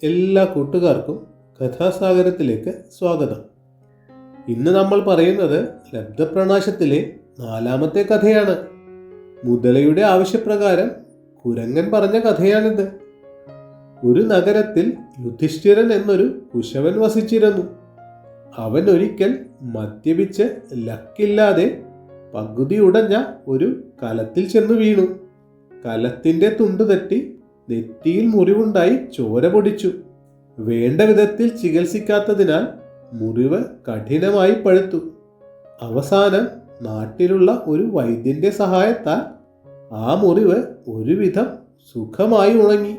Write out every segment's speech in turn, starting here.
എല്ലാ കൂട്ടുകാർക്കും കഥാസാഗരത്തിലേക്ക് സ്വാഗതം. ഇന്ന് നമ്മൾ പറയുന്നത് ലബ്ധപ്രണാശത്തിലെ 4ാമത്തെ കഥയാണ്. മുതലയുടെ ആവശ്യപ്രകാരം കുരങ്ങൻ പറഞ്ഞ കഥയാണിത്. ഒരു നഗരത്തിൽ യുധിഷ്ഠിരൻ എന്നൊരു കുശവൻ വസിച്ചിരുന്നു. അവൻ ഒരിക്കൽ മദ്യപിച്ച് ലക്കില്ലാതെ പകുതി ഉടഞ്ഞ ഒരു കലത്തിൽ ചെന്നു വീണു. കലത്തിൻ്റെ തുണ്ട് തട്ടി നെറ്റിയിൽ മുറിവുണ്ടായി ചോര പൊടിച്ചു. വേണ്ട വിധത്തിൽ ചികിത്സിക്കാത്തതിനാൽ മുറിവ് കഠിനമായി പഴുത്തു. അവസാനം നാട്ടിലുള്ള ഒരു വൈദ്യന്റെ സഹായത്താൽ ആ മുറിവ് ഒരുവിധം സുഖമായി ഉണങ്ങി.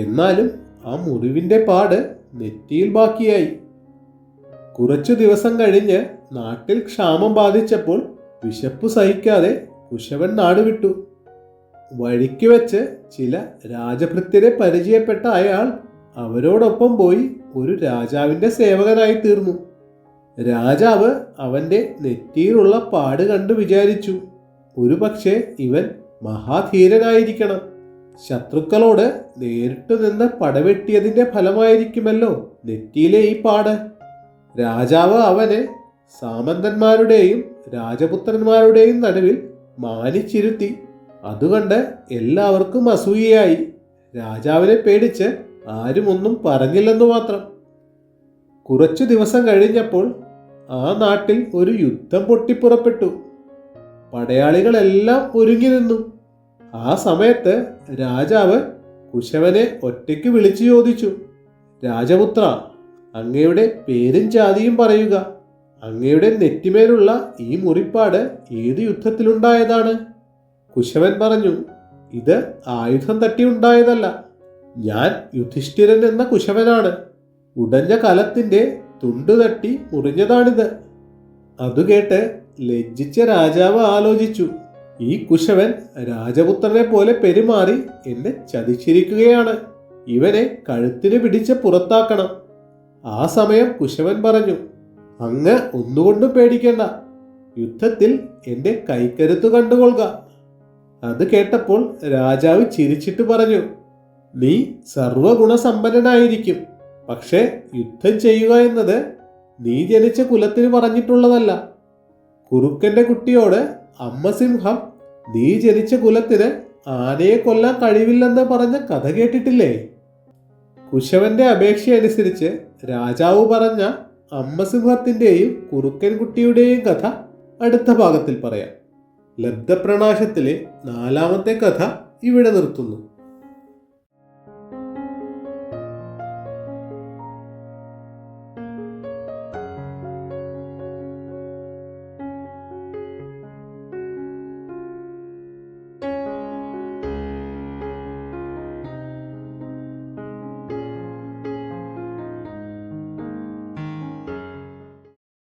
എന്നാലും ആ മുറിവിൻ്റെ പാട് നെറ്റിയിൽ ബാക്കിയായി. കുറച്ചു ദിവസം കഴിഞ്ഞ് നാട്ടിൽ ക്ഷാമം ബാധിച്ചപ്പോൾ വിശപ്പ് സഹിക്കാതെ കുശവൻ നാടുവിട്ടു. വഴിക്ക് വെച്ച് ചില രാജഭൃത്യരെ പരിചയപ്പെട്ട അയാൾ അവരോടൊപ്പം പോയി ഒരു രാജാവിൻ്റെ സേവകനായി തീർന്നു. രാജാവ് അവൻ്റെ നെറ്റിയിലുള്ള പാട് കണ്ടു വിചാരിച്ചു, ഒരു പക്ഷേ ഇവൻ മഹാധീരനായിരിക്കണം. ശത്രുക്കളോട് നേരിട്ടു നിന്ന് പടവെട്ടിയതിൻ്റെ ഫലമായിരിക്കുമല്ലോ നെറ്റിയിലെ ഈ പാട്. രാജാവ് അവനെ സാമന്തന്മാരുടെയും രാജപുത്രന്മാരുടെയും നടുവിൽ മാനിച്ചിരുത്തി. അതുകൊണ്ട് എല്ലാവർക്കും അസൂയയായി. രാജാവിനെ പേടിച്ച് ആരും ഒന്നും പറഞ്ഞില്ലെന്നു മാത്രം. കുറച്ചു ദിവസം കഴിഞ്ഞപ്പോൾ ആ നാട്ടിൽ ഒരു യുദ്ധം പൊട്ടിപ്പുറപ്പെട്ടു. പടയാളികളെല്ലാം ഒരുങ്ങി നിന്നു. ആ സമയത്ത് രാജാവ് കുശവനെ ഒറ്റയ്ക്ക് വിളിച്ചു ചോദിച്ചു, രാജപുത്ര, അങ്ങയുടെ പേരും ജാതിയും പറയുക. അങ്ങയുടെ നെറ്റിമേലുള്ള ഈ മുറിപ്പാട് ഏത് യുദ്ധത്തിലുണ്ടായതാണ്? കുശവൻ പറഞ്ഞു, ഇത് ആയുധം തട്ടി ഉണ്ടായതല്ല. ഞാൻ യുധിഷ്ഠിരൻ എന്ന കുശവനാണ്. ഉടഞ്ഞ കലത്തിൻ്റെ തുണ്ടു തട്ടി മുറിഞ്ഞതാണിത്. അതുകേട്ട് ലജ്ജിച്ച രാജാവ് ആലോചിച്ചു, ഈ കുശവൻ രാജപുത്രനെ പോലെ പെരുമാറി എന്നെ ചതിച്ചിരിക്കുകയാണ്. ഇവനെ കഴുത്തിന് പിടിച്ച് പുറത്താക്കണം. ആ സമയം കുശവൻ പറഞ്ഞു, അങ്ങ് ഒന്നുകൊണ്ടും പേടിക്കേണ്ട. യുദ്ധത്തിൽ എൻ്റെ കൈക്കരുത്ത് കണ്ടുകൊള്ളുക. അത് കേട്ടപ്പോൾ രാജാവ് ചിരിച്ചിട്ട് പറഞ്ഞു, നീ സർവഗുണസമ്പന്നനായിരിക്കും. പക്ഷേ യുദ്ധം ചെയ്യുക എന്നത് നീ ജനിച്ച കുലത്തിന് പറഞ്ഞിട്ടുള്ളതല്ല. കുറുക്കൻ്റെ കുട്ടിയോട് അമ്മ സിംഹം നീ ജനിച്ച കുലത്തിന് ആനയെ കൊല്ലാൻ കഴിവില്ലെന്ന് പറഞ്ഞ കഥ കേട്ടിട്ടില്ലേ? കുശവന്റെ അപേക്ഷയനുസരിച്ച് രാജാവ് പറഞ്ഞ അമ്മ സിംഹത്തിൻ്റെയും കുറുക്കൻ കുട്ടിയുടെയും കഥ അടുത്ത ഭാഗത്തിൽ പറയാം. ലബ്ധപ്രണാശത്തിലെ 4ാമത്തെ കഥ ഇവിടെ നിർത്തുന്നു.